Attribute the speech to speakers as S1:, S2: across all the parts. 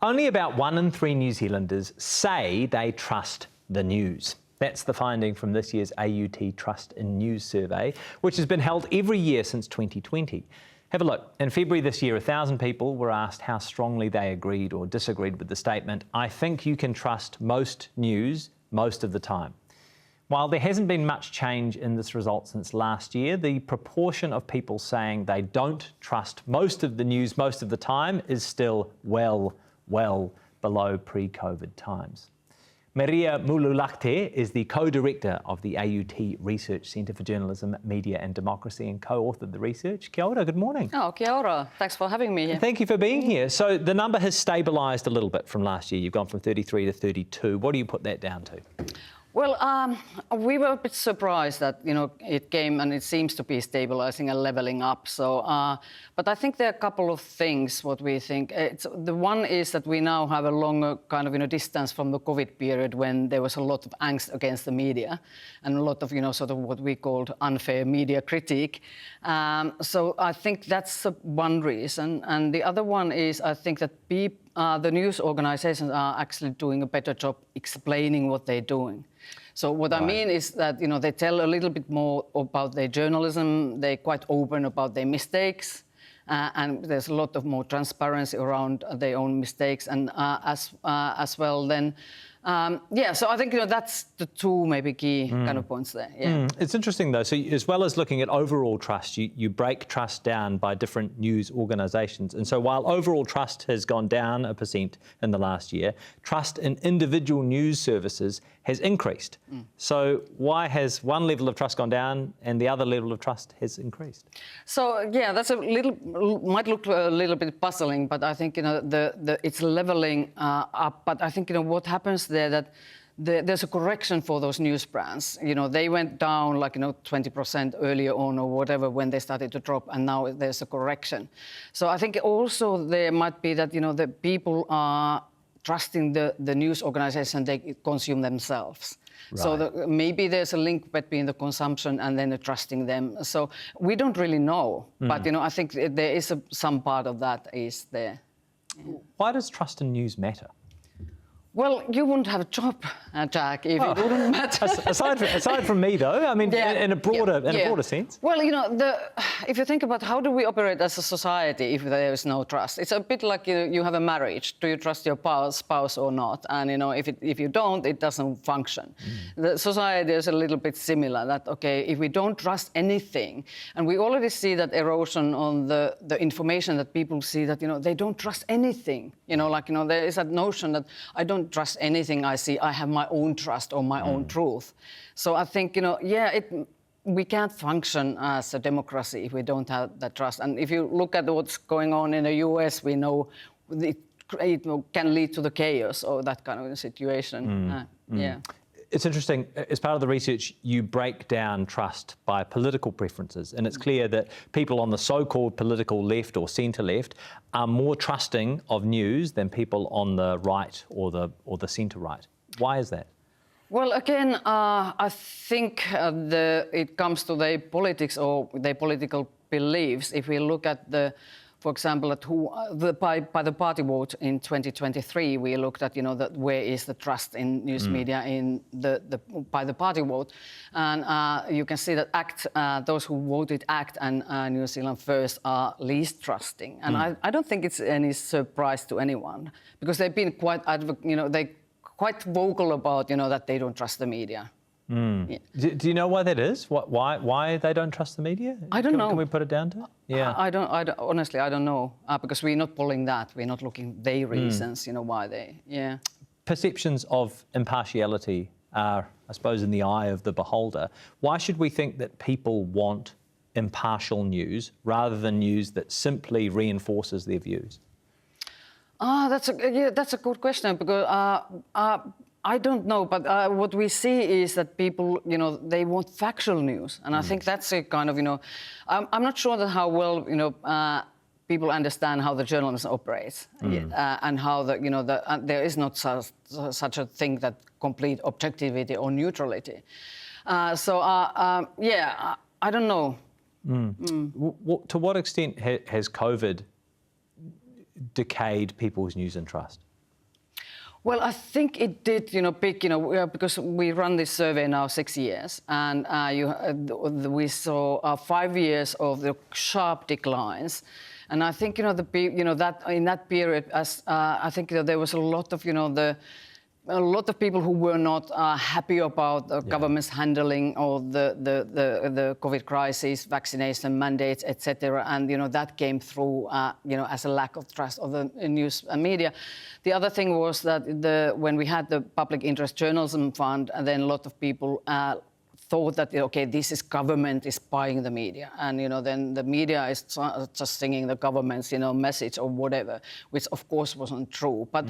S1: Only about 1 in 3 New Zealanders say they trust the news. That's the finding from this year's AUT Trust in News survey, which has been held every year since 2020. Have a look. In February this year, 1,000 people were asked how strongly they agreed or disagreed with the statement, "I think you can trust most news most of the time." While there hasn't been much change in this result since last year, the proportion of people saying they don't trust most of the news most of the time is still well below pre-COVID times. Maria Mululakte is the co-director of the AUT Research Centre for Journalism, Media and Democracy and co-authored the research. Kia ora, good morning.
S2: Oh, kia ora. Thanks for having me here.
S1: Thank you for being here. So the number has stabilised a little bit from last year. You've gone from 33 to 32. What do you put that down to?
S2: Well, we were a bit surprised that, it came and it seems to be stabilizing and leveling up. So, but I think there are a couple of things what we think. The one is that we now have a longer kind of, distance from the COVID period when there was a lot of angst against the media and a lot of, sort of what we called unfair media critique. So I think that's one reason. And the other one is I think that the news organizations are actually doing a better job explaining what they're doing. So what I mean is that, they tell a little bit more about their journalism. They're quite open about their mistakes. And there's a lot of more transparency around their own mistakes. And as well then, so I think that's the two maybe key kind of points there. Yeah.
S1: It's interesting though. So as well as looking at overall trust, you break trust down by different news organisations. And so while overall trust has gone down 1% in the last year, trust in individual news services has increased. So why has one level of trust gone down and the other level of trust has increased?
S2: So yeah, that's might look a little bit puzzling, but I think it's leveling up. But I think what happens there that there's a correction for those news brands. They went down like 20% earlier on or whatever when they started to drop, and now there's a correction. So I think also there might be that the people are trusting the news organization they consume themselves. Right. So maybe there's a link between the consumption and then the trusting them. So we don't really know, but I think there is some part of that is there. Yeah.
S1: Why does trust in news matter?
S2: Well, you wouldn't have a job, Jack, if it wouldn't matter.
S1: aside from me, though, I mean, in a broader sense.
S2: Well, if you think about how do we operate as a society if there is no trust, it's a bit like you have a marriage. Do you trust your spouse or not? And if you don't, it doesn't function. The society is a little bit similar. That if we don't trust anything, and we already see that erosion on the information that people see that they don't trust anything. There is that notion that I don't trust anything I see. I have my own trust or my own truth. So I think, we can't function as a democracy if we don't have that trust. And if you look at what's going on in the US, we know it can lead to the chaos or that kind of situation.
S1: It's interesting, as part of the research, you break down trust by political preferences, and it's clear that people on the so-called political left or centre-left are more trusting of news than people on the right or the centre-right. Why is that?
S2: Well, again, I think it comes to their politics or their political beliefs. If we look at for example, by the party vote in 2023, we looked at where is the trust in news media in by the party vote, and you can see that those who voted ACT and New Zealand First are least trusting, and I don't think it's any surprise to anyone because they've been quite they quite vocal about that they don't trust the media.
S1: Yeah. Do you know why that is? Why they don't trust the media?
S2: I don't know.
S1: Can we put it down to? Yeah.
S2: I don't honestly, I don't know because we're not polling that. We're not looking their reasons. Why they. Yeah.
S1: Perceptions of impartiality are, I suppose, in the eye of the beholder. Why should we think that people want impartial news rather than news that simply reinforces their views?
S2: That's a good question because. I don't know, but what we see is that people, they want factual news, and I think that's a kind of, I'm not sure that how well, people understand how the journalism operates, and how there is not such a thing that complete objectivity or neutrality. I don't know.
S1: To what extent has COVID decayed people's news and trust?
S2: Well, I think it did, big, because we run this survey now 6 years, and we saw 5 years of the sharp declines, and I think that in that period, I think there was a lot of a lot of people who were not happy about the government's handling of the COVID crisis, vaccination mandates, etc. And that came through, as a lack of trust of the news media. The other thing was that when we had the Public Interest Journalism Fund, and then a lot of people thought that, okay, this is government is buying the media, and then the media is just singing the government's message or whatever, which of course wasn't true. But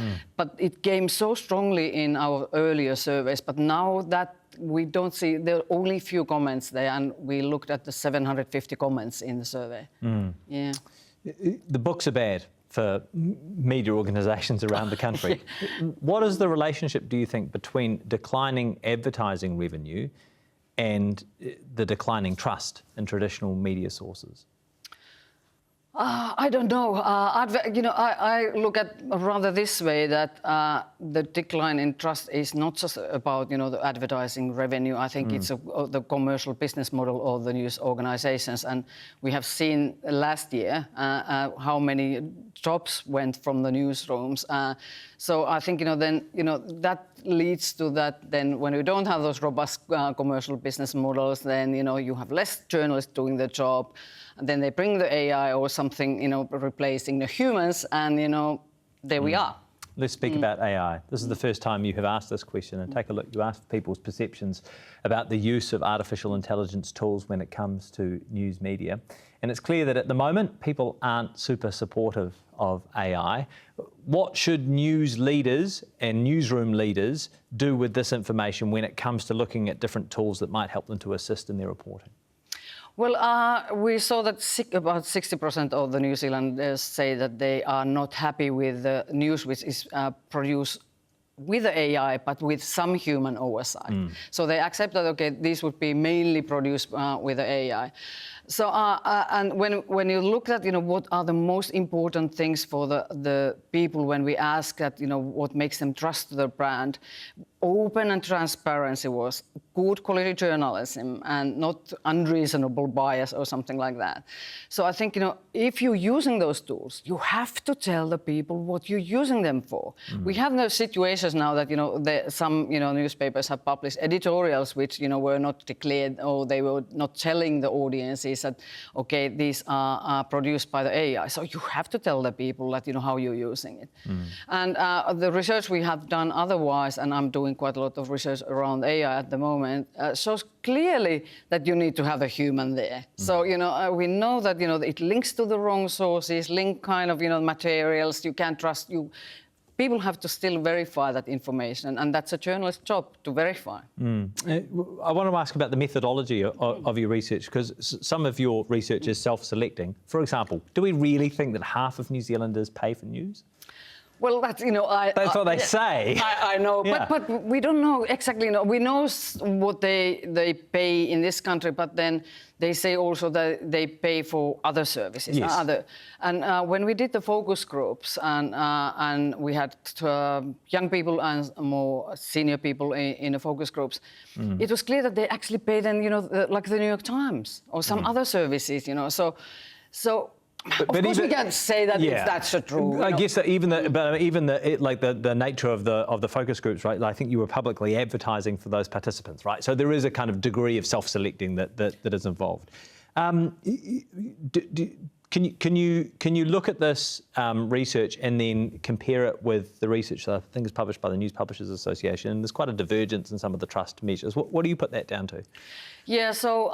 S2: it came so strongly in our earlier surveys. But now that we don't see, there are only few comments there, and we looked at the 750 comments in the survey. Yeah.
S1: The books are bad for media organisations around the country. What is the relationship, do you think, between declining advertising revenue and the declining trust in traditional media sources?
S2: I don't know. I look at rather this way, that the decline in trust is not just about the advertising revenue. I think it's the commercial business model of the news organizations, and we have seen last year how many jobs went from the newsrooms. So I think that leads to that. Then when you don't have those robust commercial business models, then you have less journalists doing the job. And then they bring the AI or something, replacing the humans, and there we are.
S1: Let's speak about AI. This is the first time you have asked this question, and take a look. You asked people's perceptions about the use of artificial intelligence tools when it comes to news media. And it's clear that at the moment, people aren't super supportive of AI. What should news leaders and newsroom leaders do with this information when it comes to looking at different tools that might help them to assist in their reporting?
S2: Well, we saw that about 60% of the New Zealanders say that they are not happy with the news which is produced with the AI, but with some human oversight. So they accept that, okay, these would be mainly produced with the AI. So, and when you look at, what are the most important things for the people when we ask that, what makes them trust the brand, open and transparency was good quality journalism and not unreasonable bias or something like that. So I think, if you're using those tools, you have to tell the people what you're using them for. We have those situations now that, some, newspapers have published editorials which, were not declared, or they were not telling the audiences that, okay, these are produced by the AI. So you have to tell the people that, how you're using it. And the research we have done otherwise, and I'm doing quite a lot of research around AI at the moment, shows clearly that you need to have a human there. So, we know that, it links to the wrong sources, link kind of, materials, you can't trust you. People have to still verify that information, and that's a journalist's job to verify.
S1: I want to ask about the methodology of your research, because some of your research is self-selecting. For example, do we really think that half of New Zealanders pay for news?
S2: Well, that's,
S1: That's what they say.
S2: I know,
S1: Yeah.
S2: but we don't know exactly. We know what they pay in this country, but then they say also that they pay for other services.
S1: Yes.
S2: And when we did the focus groups, and we had young people and more senior people in the focus groups, it was clear that they actually pay then, like the New York Times or some other services, So. Of course, we can't say that if that's true.
S1: I guess that even the nature of the focus groups, right? I think you were publicly advertising for those participants, right? So there is a kind of degree of self-selecting that is involved. Can you look at this research and then compare it with the research that I think is published by the News Publishers Association? And there's quite a divergence in some of the trust measures. What do you put that down to?
S2: Yeah, so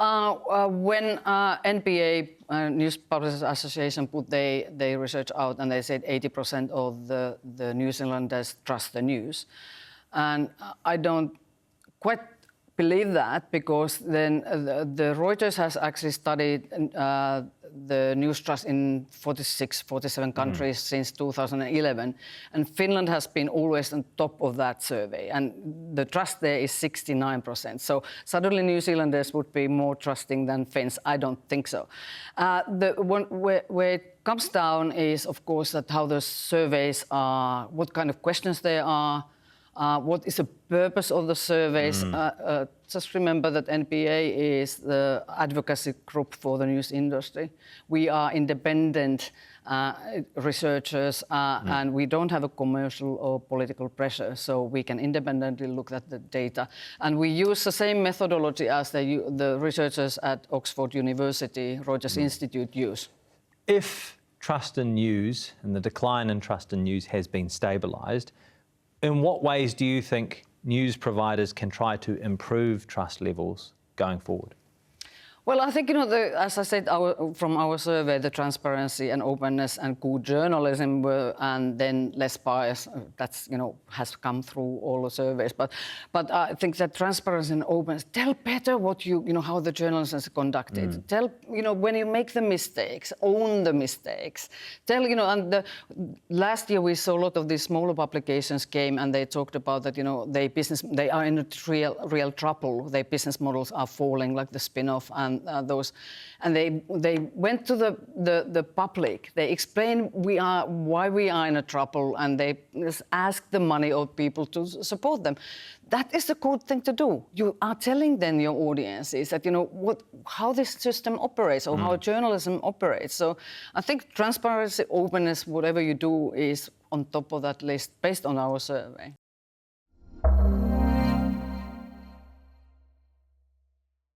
S2: when NPA, News Publishers Association, put their research out, and they said 80% of the New Zealanders trust the news, and I don't quite believe that because then the Reuters has actually studied the news trust in 46, 47 countries since 2011, and Finland has been always on top of that survey, and the trust there is 69%. So suddenly New Zealanders would be more trusting than Finns. I don't think so. Where it comes down is, of course, that how the surveys are, what kind of questions there are, what is the purpose of the surveys? Just remember that NPA is the advocacy group for the news industry. We are independent researchers and we don't have a commercial or political pressure, so we can independently look at the data. And we use the same methodology as the researchers at Oxford University, Reuters Institute use.
S1: If trust in news and the decline in trust in news has been stabilised, in what ways do you think news providers can try to improve trust levels going forward?
S2: Well, I think, as I said, from our survey, the transparency and openness and good journalism were, and then less bias, that's, has come through all the surveys. But I think that transparency and openness, tell better what how the journalism is conducted. Tell, when you make the mistakes, own the mistakes. Tell, and last year we saw a lot of these smaller publications came and they talked about that, they are in real trouble. Their business models are falling, like the spin-off and they went to the public. They explained why we are in a trouble, and they asked the money of people to support them. That is the good thing to do. You are telling then your audiences that how this system operates or how journalism operates. So I think transparency, openness, whatever you do, is on top of that list based on our survey.